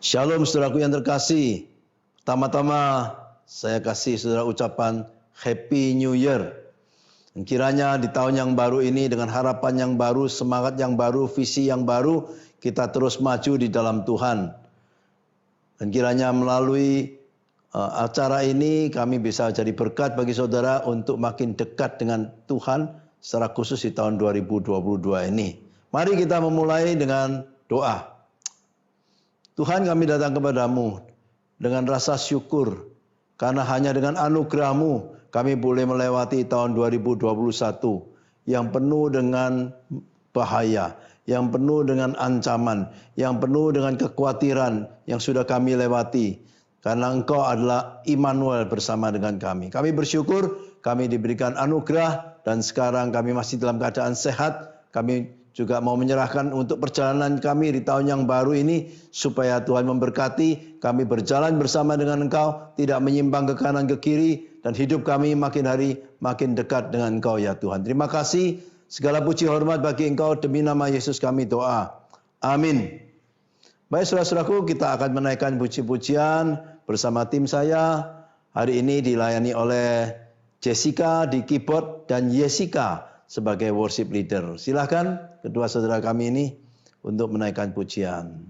Shalom saudaraku yang terkasih. Pertama-tama saya kasih saudara ucapan Happy New Year. Dan kiranya di tahun yang baru ini dengan harapan yang baru, semangat yang baru, visi yang baru, kita terus maju di dalam Tuhan. Dan kiranya melalui acara ini kami bisa jadi berkat bagi saudara untuk makin dekat dengan Tuhan secara khusus di tahun 2022 ini. Mari kita memulai dengan doa. Tuhan, kami datang kepadamu dengan rasa syukur karena hanya dengan anugerah-Mu kami boleh melewati tahun 2021 yang penuh dengan bahaya, yang penuh dengan ancaman, yang penuh dengan kekhawatiran yang sudah kami lewati. Karena Engkau adalah Immanuel bersama dengan kami. Kami bersyukur kami diberikan anugerah dan sekarang kami masih dalam keadaan sehat. Kami juga mau menyerahkan untuk perjalanan kami di tahun yang baru ini supaya Tuhan memberkati kami berjalan bersama dengan Engkau, tidak menyimpang ke kanan ke kiri dan hidup kami makin hari makin dekat dengan Engkau ya Tuhan. Terima kasih, segala puji hormat bagi Engkau, demi nama Yesus kami doa. Amin. Baik saudara-saudaraku, kita akan menaikkan puji-pujian bersama tim saya. Hari ini dilayani oleh Jessica di keyboard dan Jessica sebagai worship leader. Silakan kedua saudara kami ini untuk menaikkan pujian.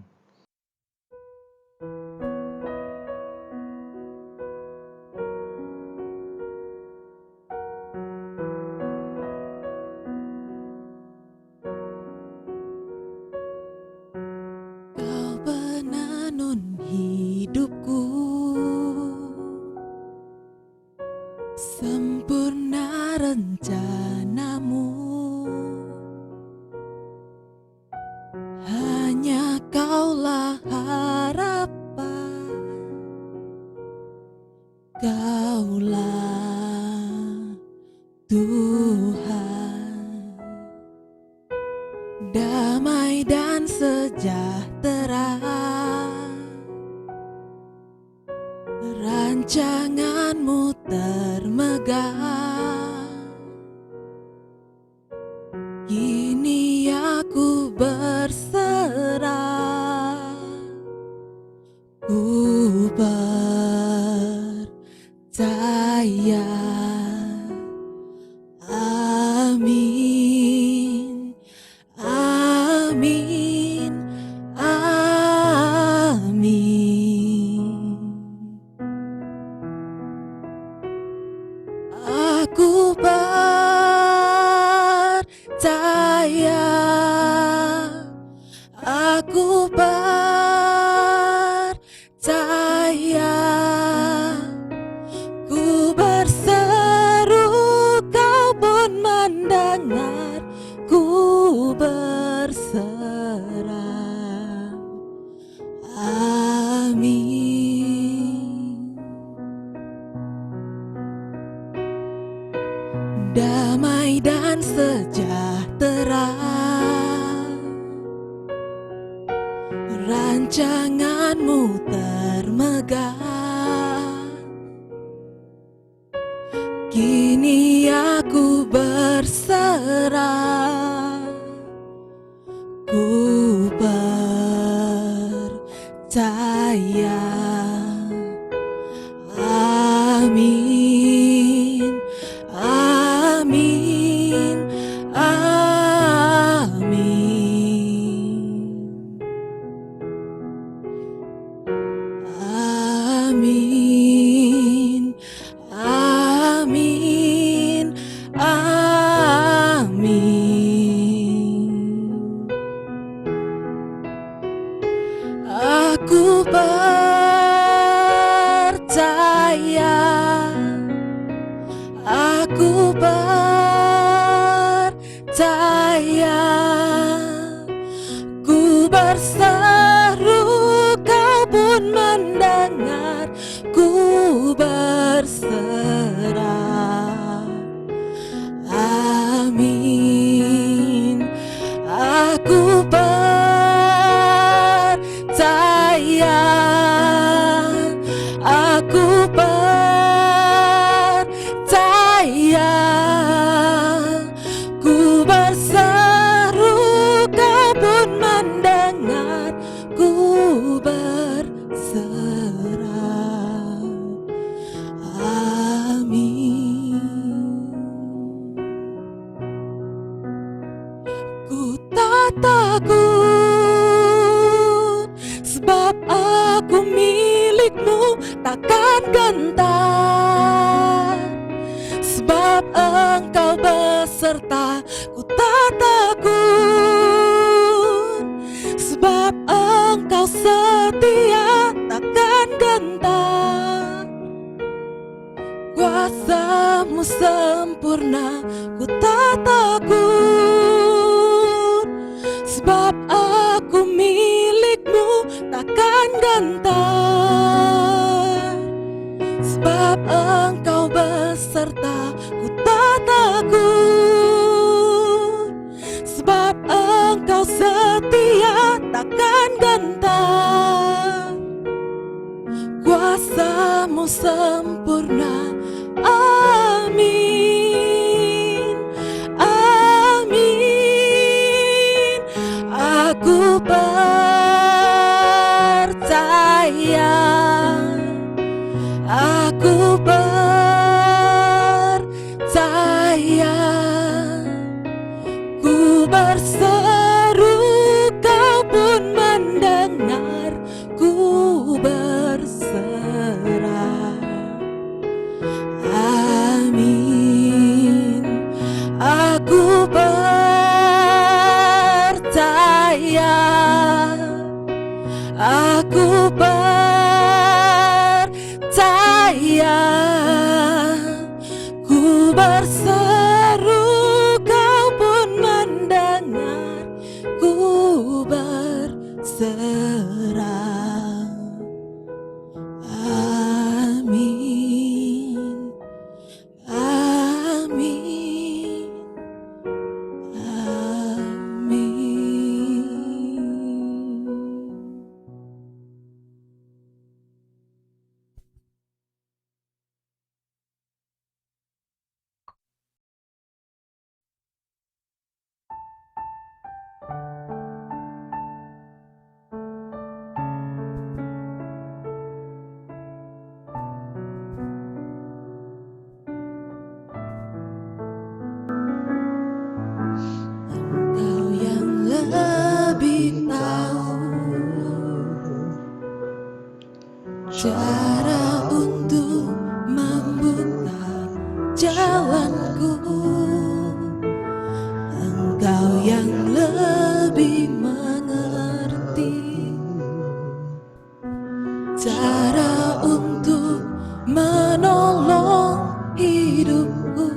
Kau penenun hidupku, sempurna rencanamu. Hanya Kaulah harapan, Kaulah Tuhan. Damai dan sejahtera, rancangan-Mu termegah. Kini aku berserah, ku percaya. Amin, amin, amin. Aku percaya, aku percaya. Ku berseru, Kau pun mendengar. Ku berserah. Amin. Damai dan sejahtera, rancangan-Mu termegah. Kini aku berserah, ku percaya. Amin, amin, amin. Amin, amin, amin. Aku percaya, aku percaya. Ku berseru, Kau pun mendengar. Ku berserah. Amin. Aku percaya, aku percaya. Ku berseru, Kau pun mendengar. Ku berserah. sebab Engkau beserta ku tak takut, sebab Engkau setia takkan gentar. Kuasa-Mu sempurna ku tak takut, sebab aku milik-Mu takkan gentar. Sebab Engkau beserta ku tak takut, sebab Engkau setia takkan gentar. Kuasa-Mu sempurna. Amin, amin. Aku percaya, aku percaya. Ku berseru, Kau pun mendengar. Ku berserah. Amin. Aku percaya, aku percaya. Ku berseru, Kau pun mendengar. Ku berserah. Amin, amin, amin. Engkau yang lebih tahu cara untuk membuka jalanku. Engkau yang lebih mengerti cara untuk menolong hidupku.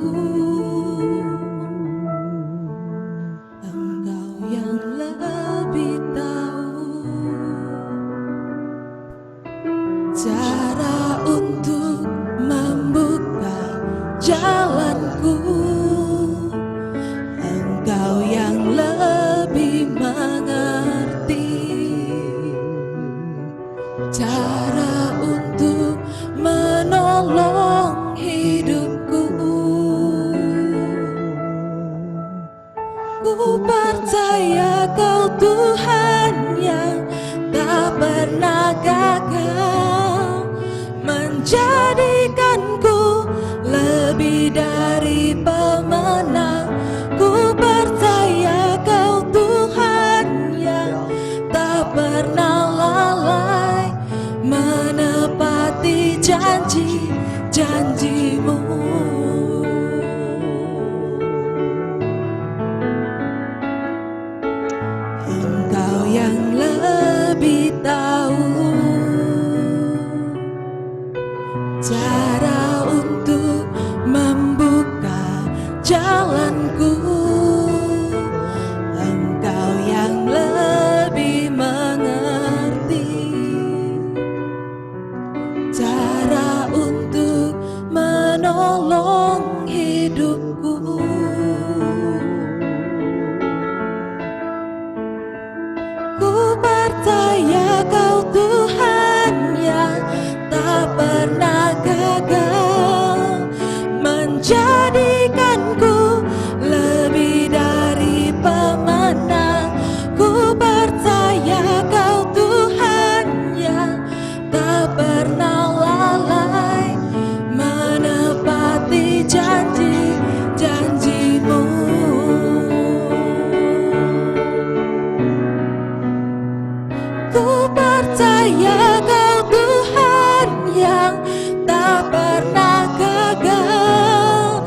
Engkau yang lebih tahu cara untuk membuka jalanku. Engkau yang lebih mengerti cara untuk menolong hidupku. Ku percaya Kau Tuhan yang tak pernah gagal, menjadikanku lebih dari pemenang. Ku percaya Kau Tuhan yang tak pernah lalai, menepati janji-janji-Mu. Engkau yang lebih tahu cara untuk membuka jalanku. Engkau yang lebih mengerti cara untuk menolong hidupku. Ku percaya Kau Tuhan yang tak pernah gagal, menjadikanku lebih dari pemenang. Ku percaya Kau Tuhan yang tak pernah lalai, menepati janji-janji-Mu. Ku percaya Kau Tuhan yang tak pernah gagal,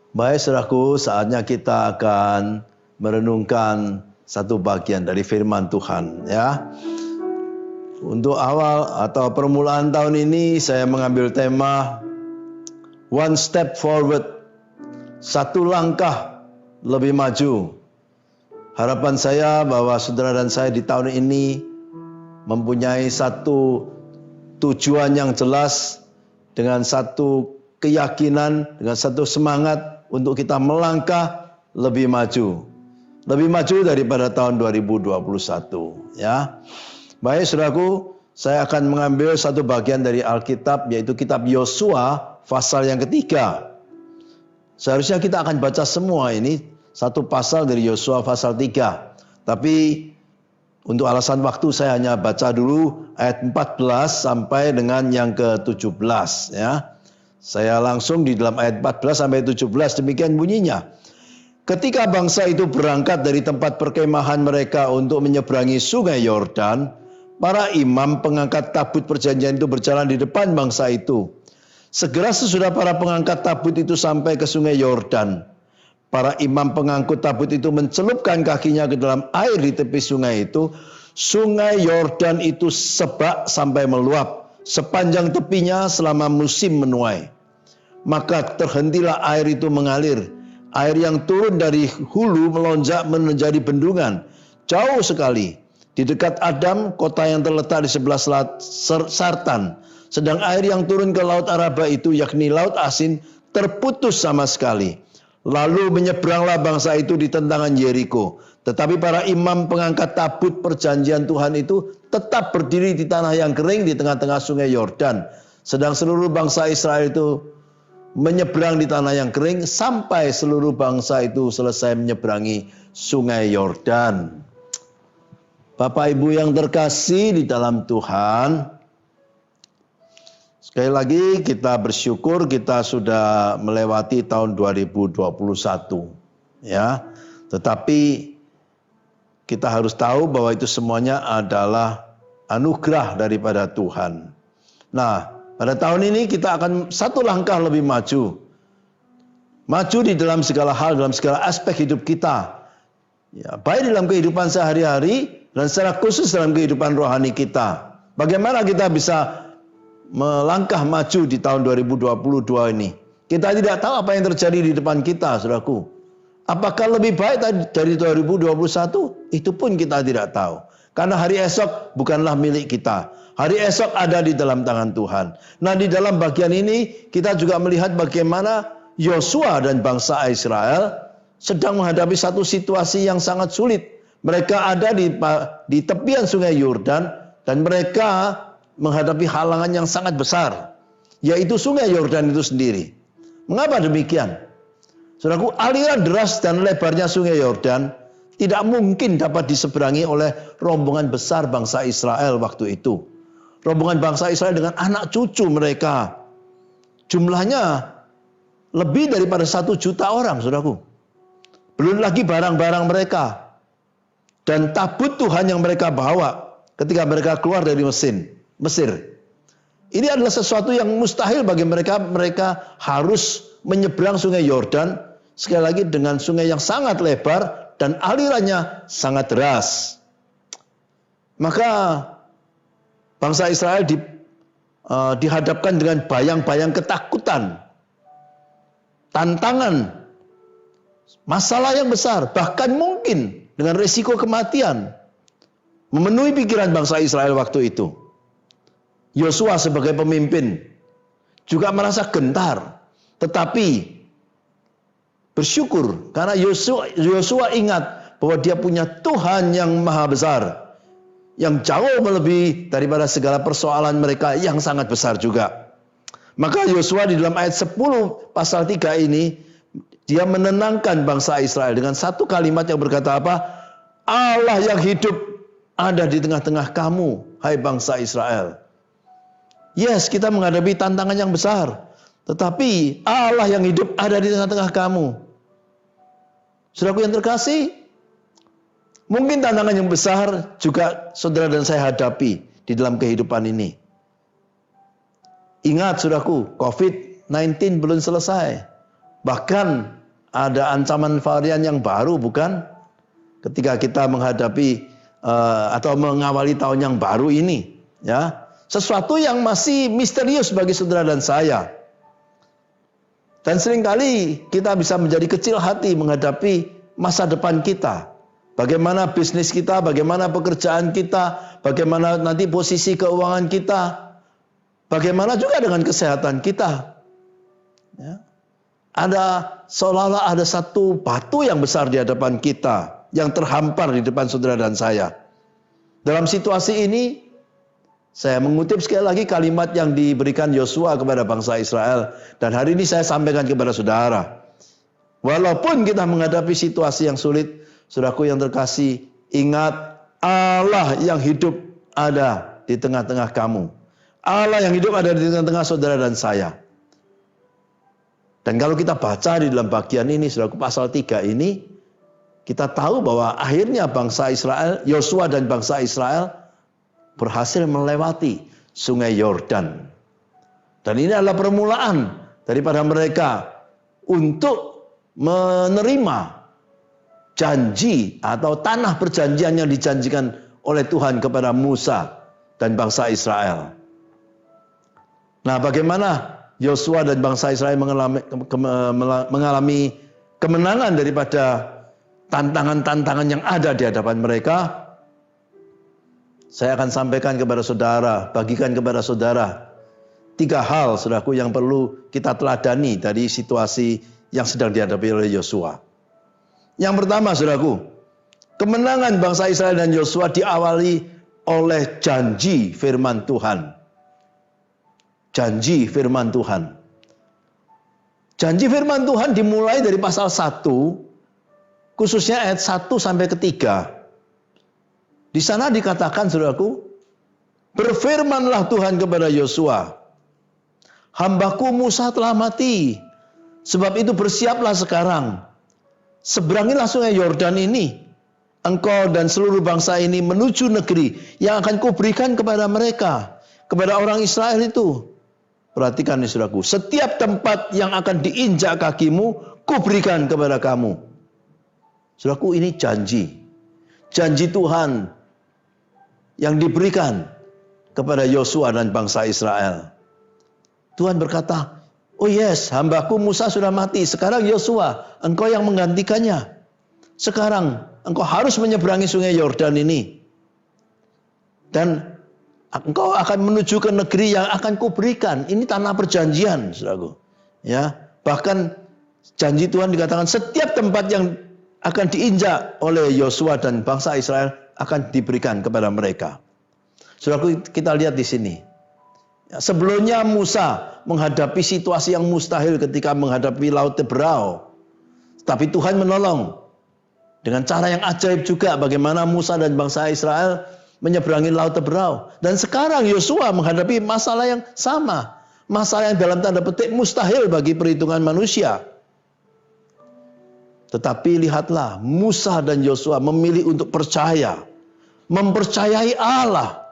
Baik saudaraku, saatnya kita akan merenungkan satu bagian dari firman Tuhan ya. Untuk awal atau permulaan tahun ini saya mengambil tema One Step Forward, satu langkah lebih maju. Harapan saya bahwa saudara dan saya di tahun ini mempunyai satu tujuan yang jelas, dengan satu keyakinan, dengan satu semangat untuk kita melangkah lebih maju. Lebih maju daripada tahun 2021 ya. Baik saudaraku, saya akan mengambil satu bagian dari Alkitab, yaitu kitab Yosua pasal yang ketiga. Seharusnya kita akan baca semua ini, satu pasal dari Yosua pasal 3. Tapi untuk alasan waktu saya hanya baca dulu ayat 14 sampai dengan yang ke-17 ya. Saya langsung di dalam ayat 14 sampai 17, demikian bunyinya. Ketika bangsa itu berangkat dari tempat perkemahan mereka untuk menyeberangi sungai Yordan, para imam pengangkat tabut perjanjian itu berjalan di depan bangsa itu. Segera sesudah para pengangkat tabut itu sampai ke sungai Yordan, para imam pengangkut tabut itu mencelupkan kakinya ke dalam air di tepi sungai itu. Sungai Yordan itu sebak sampai meluap sepanjang tepinya selama musim menuai. Maka terhentilah air itu mengalir. Air yang turun dari hulu melonjak menjadi bendungan jauh sekali di dekat Adam, kota yang terletak di sebelah Sartan. Sedang air yang turun ke laut Araba itu, yakni laut asin, terputus sama sekali. Lalu menyeberanglah bangsa itu di tentangan Yeriko. Tetapi para imam pengangkat tabut perjanjian Tuhan itu tetap berdiri di tanah yang kering di tengah-tengah sungai Yordan. Sedang seluruh bangsa Israel itu menyeberang di tanah yang kering sampai seluruh bangsa itu selesai menyeberangi sungai Yordan. Bapak Ibu yang terkasih di dalam Tuhan, sekali lagi kita bersyukur kita sudah melewati tahun 2021 ya. Tetapi kita harus tahu bahwa itu semuanya adalah anugerah daripada Tuhan. Nah, pada tahun ini kita akan satu langkah lebih maju. Maju di dalam segala hal, dalam segala aspek hidup kita. Ya, baik dalam kehidupan sehari-hari dan secara khusus dalam kehidupan rohani kita. Bagaimana kita bisa melangkah maju di tahun 2022 ini? Kita tidak tahu apa yang terjadi di depan kita, saudaraku. Apakah lebih baik dari 2021? Itu pun kita tidak tahu. Karena hari esok bukanlah milik kita. Hari esok ada di dalam tangan Tuhan. Nah, di dalam bagian ini kita juga melihat bagaimana Yosua dan bangsa Israel sedang menghadapi satu situasi yang sangat sulit. Mereka ada di tepian sungai Yordan dan mereka menghadapi halangan yang sangat besar, yaitu sungai Yordan itu sendiri. Mengapa demikian? Saudaraku, aliran deras dan lebarnya sungai Yordan tidak mungkin dapat diseberangi oleh rombongan besar bangsa Israel waktu itu. Rombongan bangsa Israel dengan anak cucu mereka. Jumlahnya lebih daripada 1 juta orang, saudaraku. Belum lagi barang-barang mereka. Dan tabut Tuhan yang mereka bawa ketika mereka keluar dari Mesir. Ini adalah sesuatu yang mustahil bagi mereka. Mereka harus menyeberang sungai Yordan. Sekali lagi dengan sungai yang sangat lebar dan alirannya sangat deras. Maka bangsa Israel dihadapkan dengan bayang-bayang ketakutan, tantangan, masalah yang besar, bahkan mungkin dengan risiko kematian memenuhi pikiran bangsa Israel waktu itu. Yosua sebagai pemimpin juga merasa gentar, tetapi bersyukur karena Yosua ingat bahwa dia punya Tuhan yang maha besar, yang jauh melebihi daripada segala persoalan mereka yang sangat besar juga. Maka Yosua di dalam ayat 10 pasal 3 ini, dia menenangkan bangsa Israel dengan satu kalimat yang berkata apa? Allah yang hidup ada di tengah-tengah kamu, hai bangsa Israel. Yes, kita menghadapi tantangan yang besar, tetapi Allah yang hidup ada di tengah-tengah kamu. Saudaraku yang terkasih, mungkin tantangan yang besar juga saudara dan saya hadapi di dalam kehidupan ini. Ingat saudaraku, COVID-19 belum selesai. Bahkan Ada ancaman varian yang baru, bukan? Ketika kita menghadapi atau mengawali tahun yang baru ini, ya. Sesuatu yang masih misterius bagi saudara dan saya. Dan seringkali kita bisa menjadi kecil hati menghadapi masa depan kita. Bagaimana bisnis kita, bagaimana pekerjaan kita, bagaimana nanti posisi keuangan kita, bagaimana juga dengan kesehatan kita. Ya. Seolah-olah ada satu batu yang besar di hadapan kita, yang terhampar di depan saudara dan saya. Dalam situasi ini, saya mengutip sekali lagi kalimat yang diberikan Yosua kepada bangsa Israel. Dan hari ini saya sampaikan kepada saudara. Walaupun kita menghadapi situasi yang sulit, saudaraku yang terkasih, ingat Allah yang hidup ada di tengah-tengah kamu. Allah yang hidup ada di tengah-tengah saudara dan saya. Dan kalau kita baca di dalam bagian ini, saudaraku, pasal 3 ini, kita tahu bahwa akhirnya bangsa Israel, Yosua dan bangsa Israel berhasil melewati sungai Yordan. Dan ini adalah permulaan daripada mereka untuk menerima janji atau tanah perjanjian yang dijanjikan oleh Tuhan kepada Musa dan bangsa Israel. Nah, bagaimana Yosua dan bangsa Israel mengalami kemenangan daripada tantangan-tantangan yang ada di hadapan mereka? Saya akan sampaikan kepada saudara, bagikan kepada saudara 3 hal, saudaraku, yang perlu kita teladani dari situasi yang sedang dihadapi oleh Yosua. Yang pertama, saudaraku, kemenangan bangsa Israel dan Yosua diawali oleh janji firman Tuhan. Janji firman Tuhan. Janji firman Tuhan dimulai dari pasal 1, khususnya ayat 1 sampai ke 3. Di sana dikatakan, saudaraku, berfirmanlah Tuhan kepada Yosua, hambaku Musa telah mati, sebab itu bersiaplah sekarang. Seberangilah sungai Yordan ini, engkau dan seluruh bangsa ini menuju negeri yang akan kuberikan kepada mereka, kepada orang Israel itu. Perhatikan nih, saudaraku, setiap tempat yang akan diinjak kakimu, kuberikan kepada kamu. Saudaraku, ini janji. Janji Tuhan yang diberikan kepada Yosua dan bangsa Israel. Tuhan berkata, oh yes, hambaku Musa sudah mati. Sekarang Yosua, engkau yang menggantikannya. Sekarang engkau harus menyeberangi sungai Yordan ini. Dan engkau akan menuju ke negeri yang akan kuberikan. Ini tanah perjanjian, saudaraku. Ya, bahkan janji Tuhan dikatakan setiap tempat yang akan diinjak oleh Yosua dan bangsa Israel akan diberikan kepada mereka. Saudaraku, kita lihat di sini. Sebelumnya Musa menghadapi situasi yang mustahil ketika menghadapi Laut Teberau. Tapi Tuhan menolong. Dengan cara yang ajaib juga bagaimana Musa dan bangsa Israel menyeberangi Laut Teberau. Dan sekarang Yosua menghadapi masalah yang sama. Masalah yang dalam tanda petik mustahil bagi perhitungan manusia. Tetapi lihatlah, Musa dan Yosua memilih untuk percaya. Mempercayai Allah.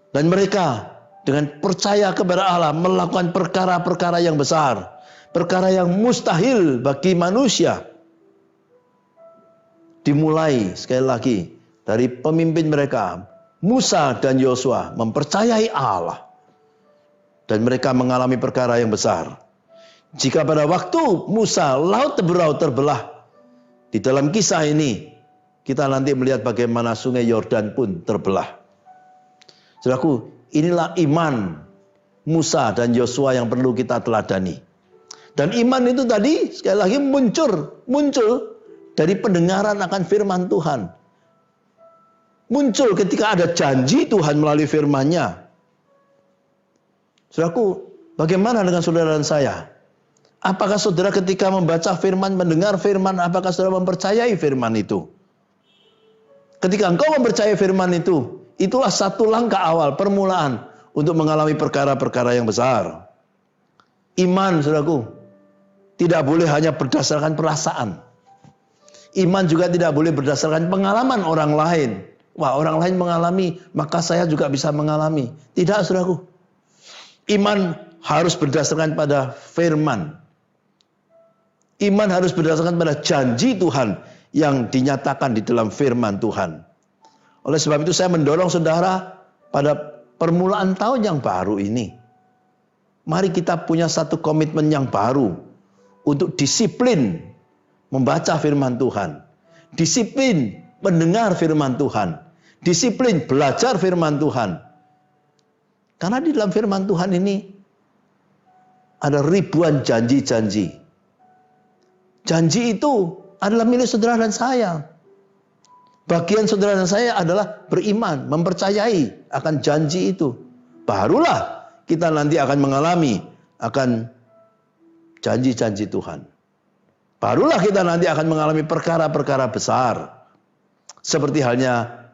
Dan mereka dengan percaya kepada Allah melakukan perkara-perkara yang besar. Perkara yang mustahil bagi manusia. Dimulai sekali lagi dari pemimpin mereka. Musa dan Yosua mempercayai Allah. Dan mereka mengalami perkara yang besar. Jika pada waktu Musa Laut Teberau terbelah. Di dalam kisah ini kita nanti melihat bagaimana sungai Yordan pun terbelah. Saudaraku, inilah iman Musa dan Yosua yang perlu kita teladani. Dan iman itu tadi sekali lagi muncul dari pendengaran akan firman Tuhan. Muncul ketika ada janji Tuhan melalui firman-Nya. Saudaraku, bagaimana dengan saudara dan saya? Apakah saudara ketika membaca firman, mendengar firman, apakah saudara mempercayai firman itu? Ketika engkau mempercayai firman itu, itulah satu langkah awal, permulaan untuk mengalami perkara-perkara yang besar. Iman, saudaraku, tidak boleh hanya berdasarkan perasaan. Iman juga tidak boleh berdasarkan pengalaman orang lain. Wah, orang lain mengalami, maka saya juga bisa mengalami. Tidak, saudaraku. Iman harus berdasarkan pada firman. Iman harus berdasarkan pada janji Tuhan yang dinyatakan di dalam firman Tuhan. Oleh sebab itu saya mendorong saudara pada permulaan tahun yang baru ini. Mari kita punya satu komitmen yang baru untuk disiplin membaca firman Tuhan. Disiplin mendengar firman Tuhan. Disiplin belajar firman Tuhan. Karena di dalam firman Tuhan ini ada ribuan janji-janji. Janji itu adalah milik saudara dan saya. Bagian saudara dan saya adalah beriman, mempercayai akan janji itu. Barulah kita nanti akan mengalami akan janji-janji Tuhan. Barulah kita nanti akan mengalami perkara-perkara besar. Seperti halnya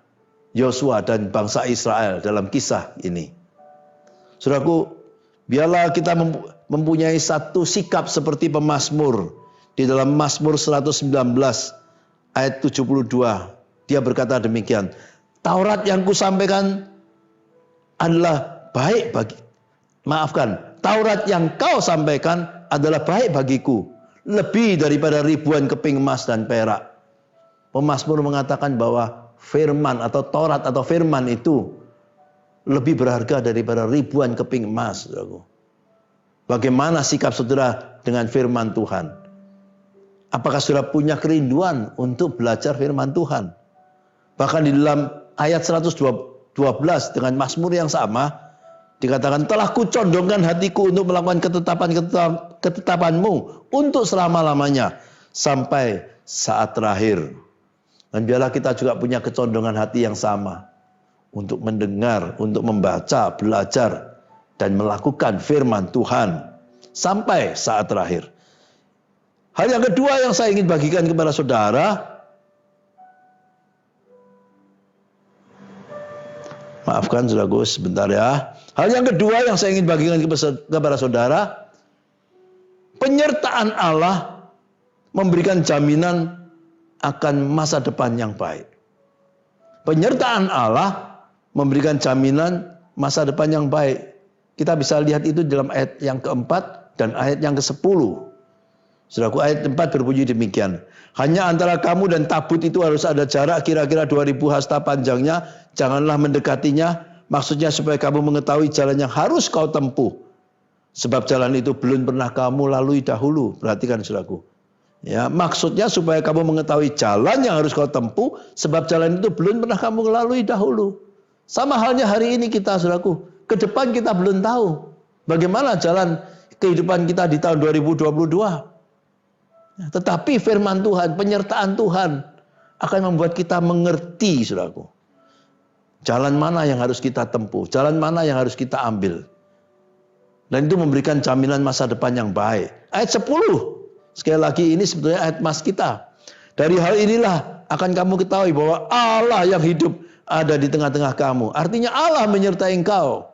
Yosua dan bangsa Israel dalam kisah ini. Saudaraku, biarlah kita mempunyai satu sikap seperti pemazmur. Di dalam Mazmur 119 ayat 72. Dia berkata demikian. Taurat yang kusampaikan adalah baik bagi. Maafkan. Taurat yang kau sampaikan adalah baik bagiku. Lebih daripada ribuan keping emas dan perak. Pemazmur mengatakan bahwa firman atau Taurat atau firman itu lebih berharga daripada ribuan keping emas. Saudaraku. Bagaimana sikap saudara dengan firman Tuhan? Apakah saudara punya kerinduan untuk belajar firman Tuhan? Bahkan di dalam ayat 112 dengan Mazmur yang sama, dikatakan, telah kucondongkan hatiku untuk melakukan ketetapanmu untuk selama-lamanya sampai saat terakhir. Dan biarlah kita juga punya kecondongan hati yang sama untuk mendengar, untuk membaca, belajar, dan melakukan firman Tuhan sampai saat terakhir. Hal yang kedua yang saya ingin bagikan kepada saudara, maafkan saudaraku sebentar ya. Hal yang kedua yang saya ingin bagikan kepada saudara, penyertaan Allah memberikan jaminan akan masa depan yang baik. Penyertaan Allah memberikan jaminan masa depan yang baik. Kita bisa lihat itu dalam ayat yang keempat dan ayat yang ke-10. Saudaraku, ayat 4 berbunyi demikian. Hanya antara kamu dan tabut itu harus ada jarak kira-kira 2000 hasta panjangnya. Janganlah mendekatinya. Maksudnya supaya kamu mengetahui jalan yang harus kau tempuh. Sebab jalan itu belum pernah kamu lalui dahulu. Perhatikan saudaraku. Ya, maksudnya supaya kamu mengetahui jalan yang harus kau tempuh. Sebab jalan itu belum pernah kamu lalui dahulu. Sama halnya hari ini kita saudaraku. Ke depan kita belum tahu. Bagaimana jalan kehidupan kita di tahun 2022. Tetapi firman Tuhan, penyertaan Tuhan akan membuat kita mengerti, saudaraku. Jalan mana yang harus kita tempuh, jalan mana yang harus kita ambil. Dan itu memberikan jaminan masa depan yang baik. Ayat 10, sekali lagi ini sebetulnya ayat emas kita. Dari hal inilah akan kamu ketahui bahwa Allah yang hidup ada di tengah-tengah kamu. Artinya Allah menyertai engkau.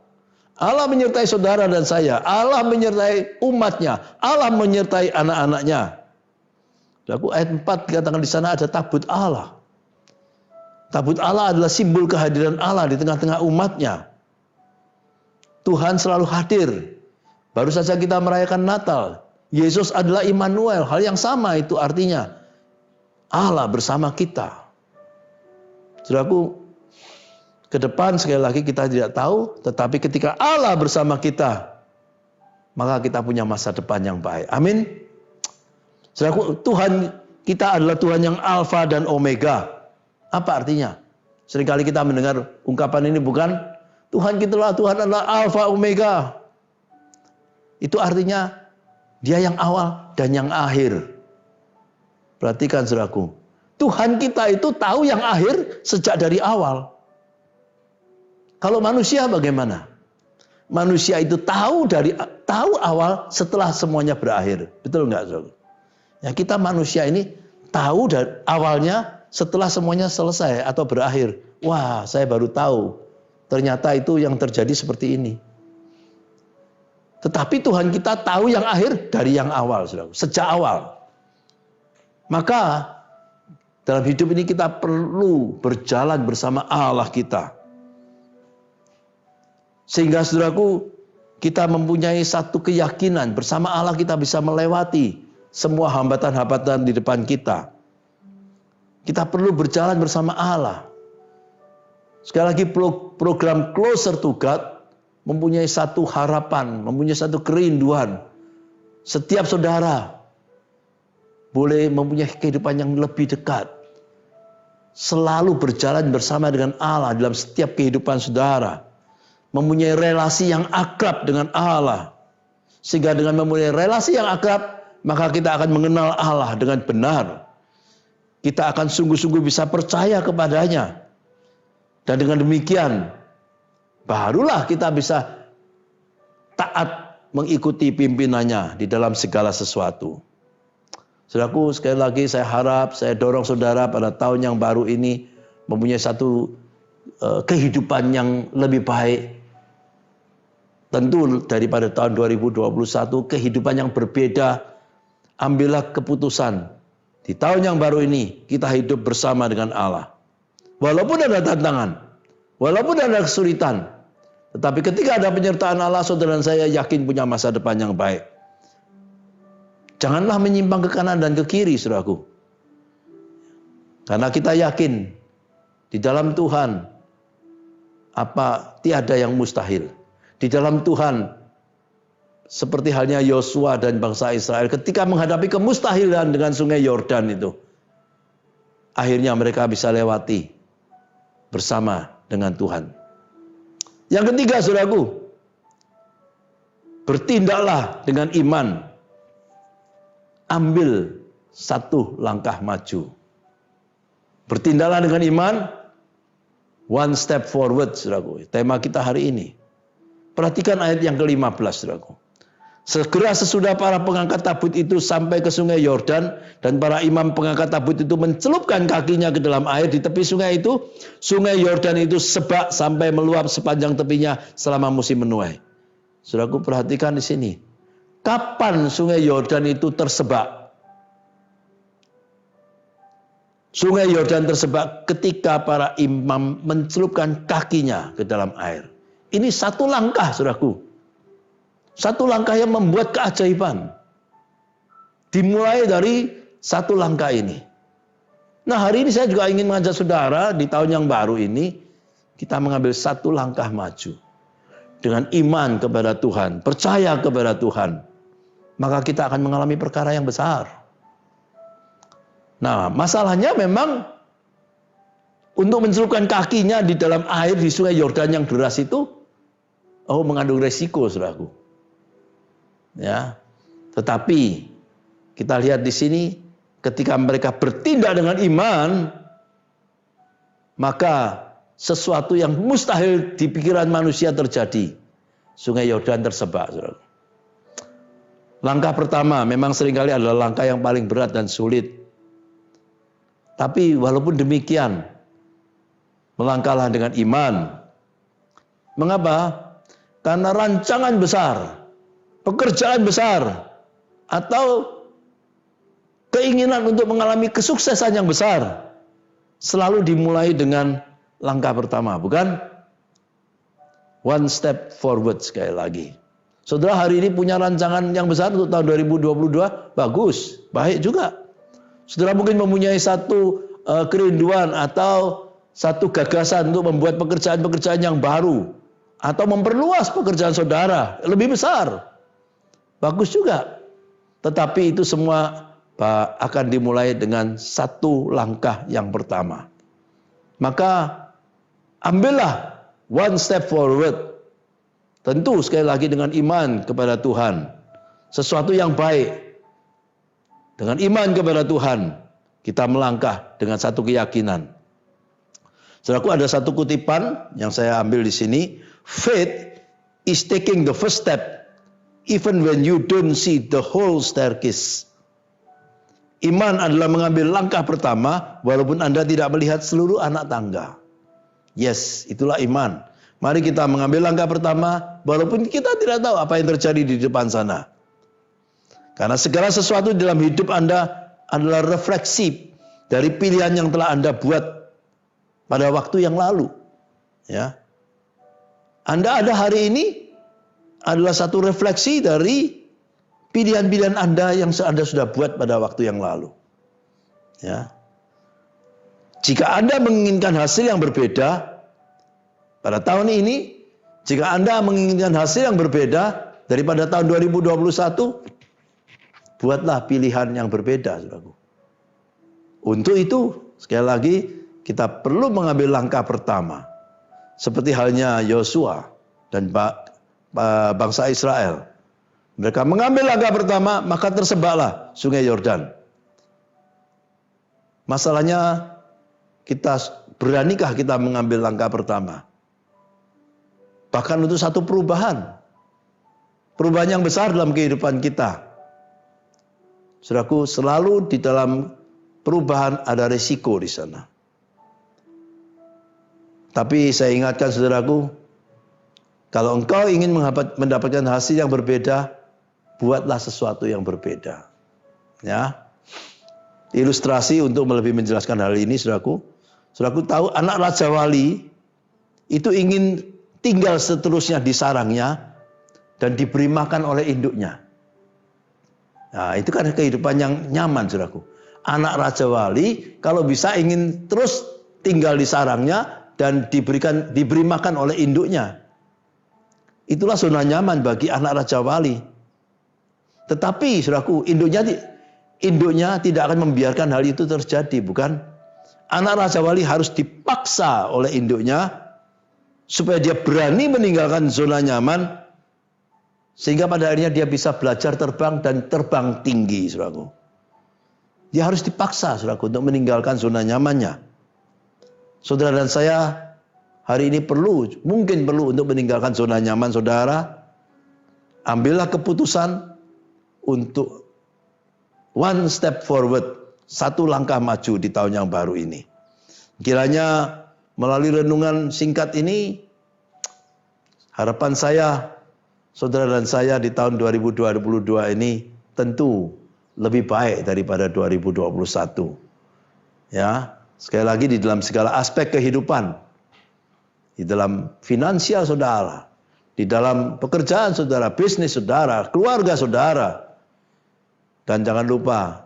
Allah menyertai saudara dan saya. Allah menyertai umatnya. Allah menyertai anak-anaknya. Ayat 4 dikatakan di sana ada tabut Allah. Tabut Allah adalah simbol kehadiran Allah di tengah-tengah umatnya. Tuhan selalu hadir. Baru saja kita merayakan Natal. Yesus adalah Immanuel. Hal yang sama itu artinya Allah bersama kita. Saudaraku, ke depan sekali lagi kita tidak tahu. Tetapi ketika Allah bersama kita, maka kita punya masa depan yang baik. Amin. Saudaraku, Tuhan kita adalah Tuhan yang Alfa dan Omega. Apa artinya? Seringkali kita mendengar ungkapan ini bukan? Tuhan kita adalah Alfa Omega. Itu artinya Dia yang awal dan yang akhir. Perhatikan saudaraku. Tuhan kita itu tahu yang akhir sejak dari awal. Kalau manusia bagaimana? Manusia itu tahu awal setelah semuanya berakhir. Betul enggak, saudaraku? Ya, kita manusia ini tahu dari awalnya setelah semuanya selesai atau berakhir. Wah, saya baru tahu. Ternyata itu yang terjadi seperti ini. Tetapi Tuhan kita tahu yang akhir dari yang awal, saudara. Sejak awal. Maka dalam hidup ini kita perlu berjalan bersama Allah kita. Sehingga saudaraku, kita mempunyai satu keyakinan bersama Allah kita bisa melewati semua hambatan-hambatan di depan kita. Kita perlu berjalan bersama Allah. Sekali lagi program Closer to God mempunyai satu harapan, mempunyai satu kerinduan. Setiap saudara boleh mempunyai kehidupan yang lebih dekat. Selalu berjalan bersama dengan Allah dalam setiap kehidupan saudara. Mempunyai relasi yang akrab dengan Allah. Sehingga dengan mempunyai relasi yang akrab, maka kita akan mengenal Allah dengan benar. Kita akan sungguh-sungguh bisa percaya kepadanya. Dan dengan demikian, barulah kita bisa taat mengikuti pimpinannya di dalam segala sesuatu. Saudaraku, sekali lagi saya harap, saya dorong saudara pada tahun yang baru ini mempunyai satu kehidupan yang lebih baik. Tentu daripada tahun 2021, kehidupan yang berbeda. Ambillah keputusan. Di tahun yang baru ini, kita hidup bersama dengan Allah. Walaupun ada tantangan, walaupun ada kesulitan, tetapi ketika ada penyertaan Allah, saudara dan saya yakin punya masa depan yang baik. Janganlah menyimpang ke kanan dan ke kiri, saudaraku. Karena kita yakin di dalam Tuhan tiada yang mustahil. Di dalam Tuhan, seperti halnya Yosua dan bangsa Israel ketika menghadapi kemustahilan dengan sungai Yordan itu, akhirnya mereka bisa lewati bersama dengan Tuhan. Yang ketiga, saudaraku, bertindaklah dengan iman. Ambil satu langkah maju. Bertindaklah dengan iman, one step forward, saudaraku. Tema kita hari ini. Perhatikan ayat yang ke-15, saudaraku. Segera sesudah para pengangkat tabut itu sampai ke sungai Yordan, dan para imam pengangkat tabut itu mencelupkan kakinya ke dalam air di tepi sungai itu, sungai Yordan itu sebak sampai meluap sepanjang tepinya selama musim menuai. Saudaraku, perhatikan di sini. Kapan sungai Yordan itu tersebak? Sungai Yordan tersebak ketika para imam mencelupkan kakinya ke dalam air. Ini satu langkah, saudaraku. Satu langkah yang membuat keajaiban. Dimulai dari satu langkah ini. Nah, hari ini saya juga ingin mengajak saudara di tahun yang baru ini, kita mengambil satu langkah maju. Dengan iman kepada Tuhan, percaya kepada Tuhan. Maka kita akan mengalami perkara yang besar. Nah, masalahnya memang untuk mencelupkan kakinya di dalam air di sungai Yordan yang deras itu, mengandung resiko, saudaraku. Ya, tetapi kita lihat di sini ketika mereka bertindak dengan iman, maka sesuatu yang mustahil di pikiran manusia terjadi. Sungai Yordan tersebak, saudara. Langkah pertama memang seringkali adalah langkah yang paling berat dan sulit. Tapi walaupun demikian, melangkahlah dengan iman. Mengapa? Karena rancangan besar, pekerjaan besar, atau keinginan untuk mengalami kesuksesan yang besar selalu dimulai dengan langkah pertama, bukan? One step forward sekali lagi. Saudara hari ini punya rancangan yang besar untuk tahun 2022, bagus, baik juga. Saudara mungkin mempunyai satu kerinduan atau satu gagasan untuk membuat pekerjaan-pekerjaan yang baru atau memperluas pekerjaan saudara lebih besar. Bagus juga. Tetapi itu semua akan dimulai dengan satu langkah yang pertama. Maka ambillah one step forward. Tentu sekali lagi dengan iman kepada Tuhan. Sesuatu yang baik. Dengan iman kepada Tuhan, kita melangkah dengan satu keyakinan. Saudaraku, ada satu kutipan yang saya ambil di sini. Faith is taking the first step even when you don't see the whole staircase. Iman adalah mengambil langkah pertama walaupun Anda tidak melihat seluruh anak tangga. Yes, itulah iman. Mari kita mengambil langkah pertama walaupun kita tidak tahu apa yang terjadi di depan sana. Karena segala sesuatu dalam hidup Anda adalah refleksi dari pilihan yang telah Anda buat pada waktu yang lalu. Ya. Anda ada hari ini adalah satu refleksi dari pilihan-pilihan Anda yang Anda sudah buat pada waktu yang lalu. Ya. Jika Anda menginginkan hasil yang berbeda pada tahun ini, jika Anda menginginkan hasil yang berbeda daripada tahun 2021, buatlah pilihan yang berbeda, saudaraku. Untuk itu, sekali lagi, kita perlu mengambil langkah pertama. Seperti halnya Yosua dan bangsa Israel. Mereka mengambil langkah pertama, maka tersebaklah sungai Yordan. Masalahnya, beranikah kita mengambil langkah pertama? Bahkan untuk satu perubahan yang besar dalam kehidupan kita. Saudaraku, selalu di dalam perubahan ada risiko di sana. Tapi saya ingatkan saudaraku, kalau engkau ingin mendapatkan hasil yang berbeda, buatlah sesuatu yang berbeda. Ya. Ilustrasi untuk lebih menjelaskan hal ini, saudaraku. Saudaraku tahu anak Raja Wali itu ingin tinggal seterusnya di sarangnya dan diberi makan oleh induknya. Nah, itu kan kehidupan yang nyaman, saudaraku. Anak Raja Wali kalau bisa ingin terus tinggal di sarangnya dan diberi makan oleh induknya. Itulah zona nyaman bagi anak Raja Wali. Tetapi, saudaraku, induknya tidak akan membiarkan hal itu terjadi, bukan? Anak Raja Wali harus dipaksa oleh induknya supaya dia berani meninggalkan zona nyaman, sehingga pada akhirnya dia bisa belajar terbang dan terbang tinggi, saudaraku. Dia harus dipaksa, saudaraku, untuk meninggalkan zona nyamannya. Saudara dan saya hari ini mungkin perlu untuk meninggalkan zona nyaman saudara. Ambillah keputusan untuk one step forward, satu langkah maju di tahun yang baru ini. Kiranya melalui renungan singkat ini, harapan saya, saudara dan saya di tahun 2022 ini tentu lebih baik daripada 2021. Ya, sekali lagi di dalam segala aspek kehidupan, di dalam finansial saudara, di dalam pekerjaan saudara, bisnis saudara, keluarga saudara. Dan jangan lupa,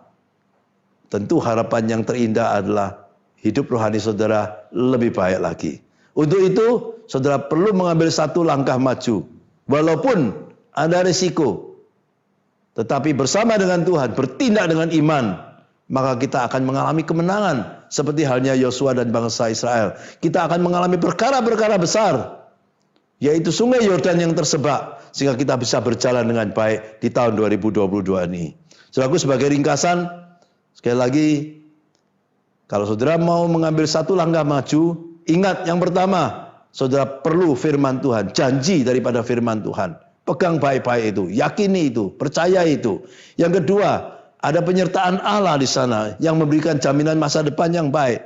tentu harapan yang terindah adalah hidup rohani saudara lebih baik lagi. Untuk itu, saudara perlu mengambil satu langkah maju. Walaupun ada risiko. Tetapi bersama dengan Tuhan, bertindak dengan iman, maka kita akan mengalami kemenangan. Seperti halnya Yosua dan bangsa Israel. Kita akan mengalami perkara-perkara besar. Yaitu sungai Yordan yang tersebak. Sehingga kita bisa berjalan dengan baik di tahun 2022 ini. Saudaraku, sebagai ringkasan, sekali lagi, kalau saudara mau mengambil satu langkah maju, ingat yang pertama, saudara perlu firman Tuhan, janji daripada firman Tuhan. Pegang baik-baik itu, yakini itu, percaya itu. Yang kedua, ada penyertaan Allah di sana yang memberikan jaminan masa depan yang baik.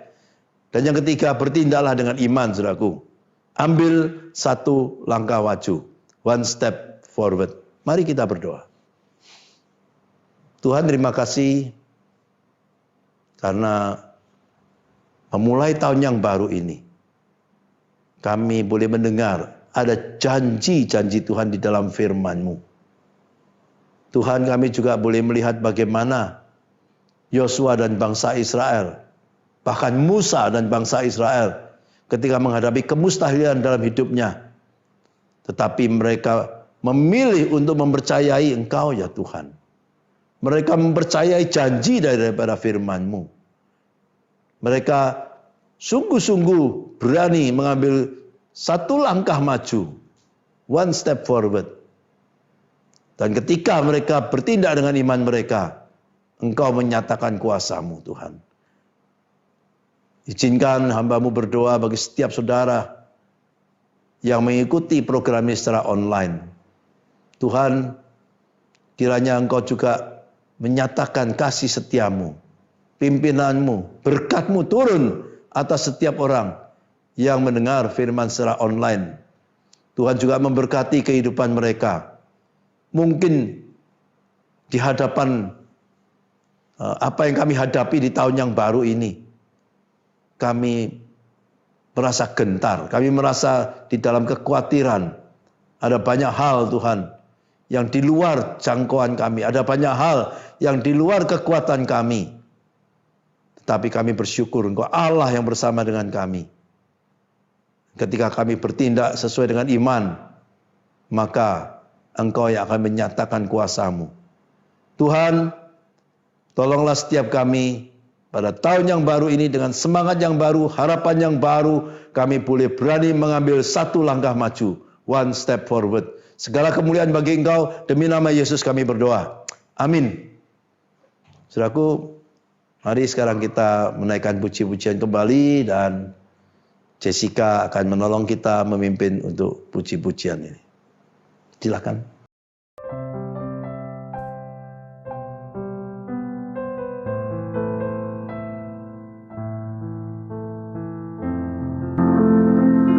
Dan yang ketiga, bertindaklah dengan iman, saudaraku. Ambil satu langkah maju, one step forward. Mari kita berdoa. Tuhan, terima kasih karena memulai tahun yang baru ini, kami boleh mendengar ada janji-janji Tuhan di dalam firman-Mu. Tuhan, kami juga boleh melihat bagaimana Yosua dan bangsa Israel, bahkan Musa dan bangsa Israel, ketika menghadapi kemustahilan dalam hidupnya, tetapi mereka memilih untuk mempercayai Engkau, ya Tuhan. Mereka mempercayai janji daripada firman-Mu. Mereka sungguh-sungguh berani mengambil satu langkah maju, one step forward. Dan ketika mereka bertindak dengan iman mereka, Engkau menyatakan kuasa-Mu, Tuhan. Izinkan hamba-Mu berdoa bagi setiap saudara yang mengikuti program ini secara online. Tuhan, kiranya Engkau juga menyatakan kasih setia-Mu, pimpinan-Mu, berkat-Mu turun atas setiap orang yang mendengar firman secara online. Tuhan juga memberkati kehidupan mereka. Mungkin di hadapan apa yang kami hadapi di tahun yang baru ini, kami merasa gentar, kami merasa di dalam kekhawatiran. Ada banyak hal, Tuhan, yang di luar jangkauan kami. Ada banyak hal yang di luar kekuatan kami. Tetapi kami bersyukur Engkau Allah yang bersama dengan kami. Ketika kami bertindak sesuai dengan iman, maka Engkau yang akan menyatakan kuasa-Mu. Tuhan, tolonglah setiap kami pada tahun yang baru ini dengan semangat yang baru, harapan yang baru, kami boleh berani mengambil satu langkah maju, one step forward. Segala kemuliaan bagi Engkau, demi nama Yesus kami berdoa. Amin. Saudaraku, mari sekarang kita menaikkan puji-pujian kembali dan Jessica akan menolong kita memimpin untuk puji-pujian ini. Silakan.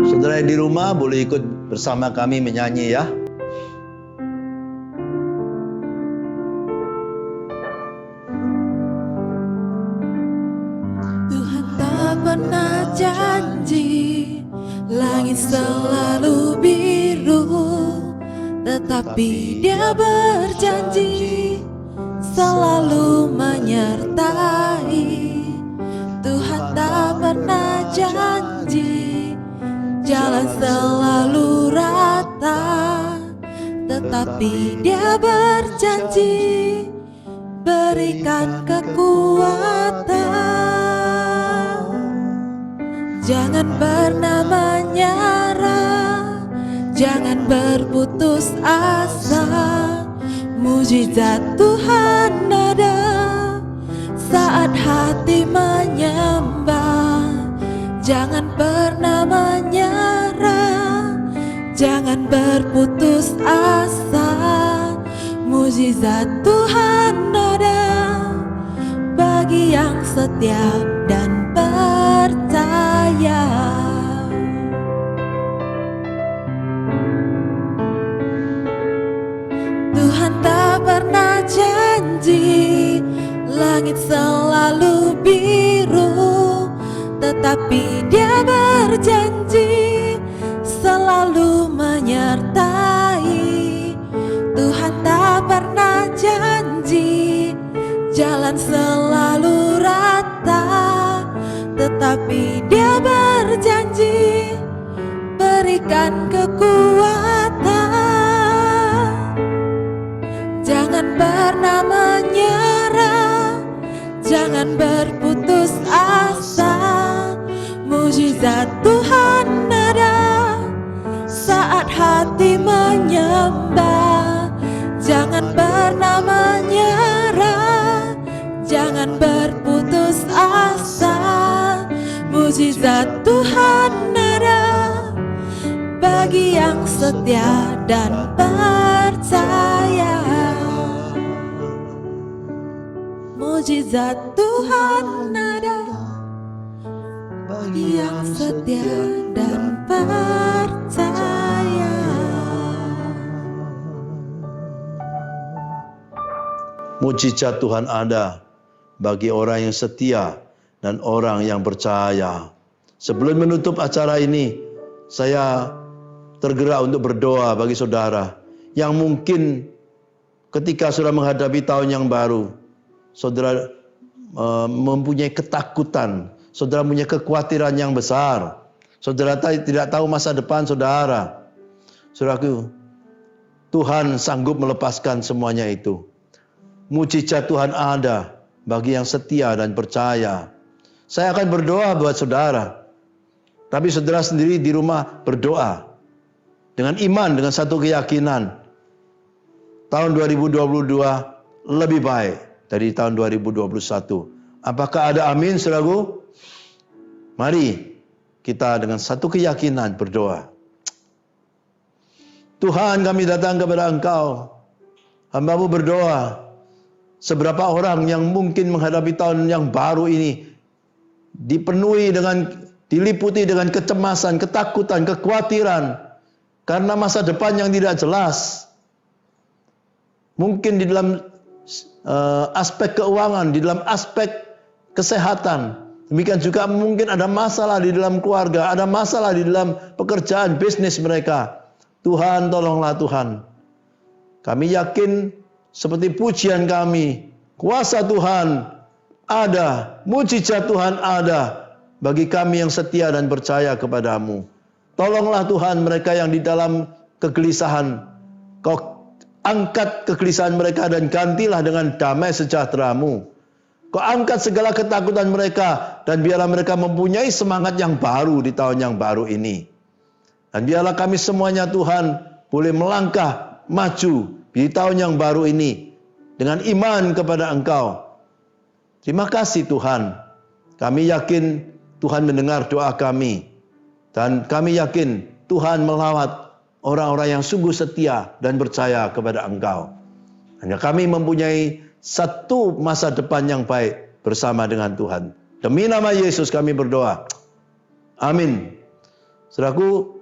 Saudara yang di rumah boleh ikut bersama kami menyanyi ya. Tuhan tak pernah janji langit selalu biru, tetapi Dia berjanji selalu menyertai. Tuhan tak pernah janji jalan selalu rata, tetapi Dia berjanji berikan kekuatan. Jangan pernah menyerah, jangan berputus asa. Mujizat Tuhan ada saat hati menyembah. Jangan pernah menyerah, jangan berputus asa. Mujizat Tuhan ada bagi yang setia dan percaya. Tuhan tak pernah janji langit selalu biru, tetapi Dia berjanji selalu menyertai. Tuhan tak pernah janji jalan selalu rata, tetapi Dia berjanji berikan kekuatan. Jangan pernah menyerah, jangan berputus asa. Mujizat Tuhan ada saat hati menyembah. Jangan pernah menyerah, jangan berputus asa. Mujizat Tuhan ada bagi yang setia dan percaya. Mujizat Tuhan ada bagi yang setia dan percaya. Mujizat Tuhan ada bagi orang yang setia dan orang yang percaya. Sebelum menutup acara ini, saya tergerak untuk berdoa bagi saudara yang mungkin ketika sudah menghadapi tahun yang baru, saudara mempunyai ketakutan, saudara punya kekhawatiran yang besar, saudara tidak tahu masa depan saudara. Saudaraku, Tuhan sanggup melepaskan semuanya itu. Mujizat Tuhan ada bagi yang setia dan percaya. Saya akan berdoa buat saudara, tapi saudara sendiri di rumah berdoa dengan iman, dengan satu keyakinan. Tahun 2022 lebih baik dari tahun 2021. Apakah ada amin, saudaraku? Mari kita dengan satu keyakinan berdoa. Tuhan, kami datang kepada Engkau. Hamba-Mu berdoa. Seberapa orang yang mungkin menghadapi tahun yang baru ini diliputi dengan kecemasan, ketakutan, kekhawatiran karena masa depan yang tidak jelas. Mungkin di dalam aspek keuangan, di dalam aspek kesehatan. Demikian juga mungkin ada masalah di dalam keluarga, ada masalah di dalam pekerjaan, bisnis mereka. Tuhan, tolonglah Tuhan. Kami yakin seperti pujian kami, kuasa Tuhan ada, mujizat Tuhan ada bagi kami yang setia dan percaya kepadamu. Tolonglah Tuhan mereka yang di dalam kegelisahan. Kau angkat kegelisahan mereka dan gantilah dengan damai sejahtera-Mu. Kau angkat segala ketakutan mereka dan biarlah mereka mempunyai semangat yang baru di tahun yang baru ini. Dan biarlah kami semuanya Tuhan boleh melangkah maju di tahun yang baru ini dengan iman kepada Engkau. Terima kasih Tuhan. Kami yakin Tuhan mendengar doa kami. Dan kami yakin Tuhan melawat orang-orang yang sungguh setia dan percaya kepada Engkau. Hanya kami mempunyai satu masa depan yang baik bersama dengan Tuhan. Demi nama Yesus kami berdoa. Amin. Saudaraku,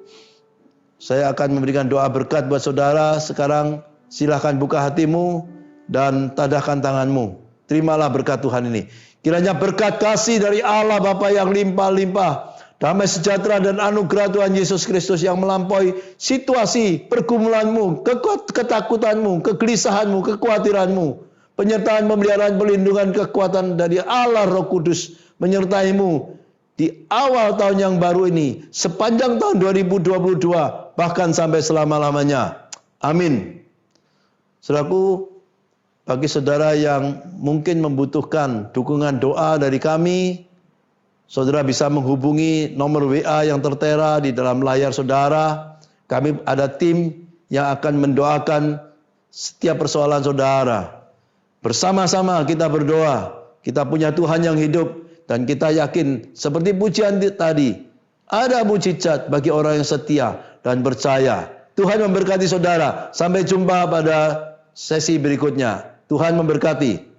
saya akan memberikan doa berkat buat saudara. Sekarang silakan buka hatimu dan tadahkan tanganmu. Terimalah berkat Tuhan ini. Kiranya berkat kasih dari Allah Bapa yang limpah-limpah, damai sejahtera dan anugerah Tuhan Yesus Kristus yang melampaui situasi pergumulanmu, ketakutanmu, kegelisahanmu, kekhawatiranmu, penyertaan, pemeliharaan, perlindungan, kekuatan dari Allah Roh Kudus menyertaimu di awal tahun yang baru ini, sepanjang tahun 2022, bahkan sampai selama-lamanya. Amin. Saudaraku, bagi saudara yang mungkin membutuhkan dukungan doa dari kami, saudara bisa menghubungi nomor WA yang tertera di dalam layar saudara. Kami ada tim yang akan mendoakan setiap persoalan saudara. Bersama-sama kita berdoa. Kita punya Tuhan yang hidup dan kita yakin seperti pujian tadi, ada mujizat bagi orang yang setia dan percaya. Tuhan memberkati saudara. Sampai jumpa pada sesi berikutnya. Tuhan memberkati.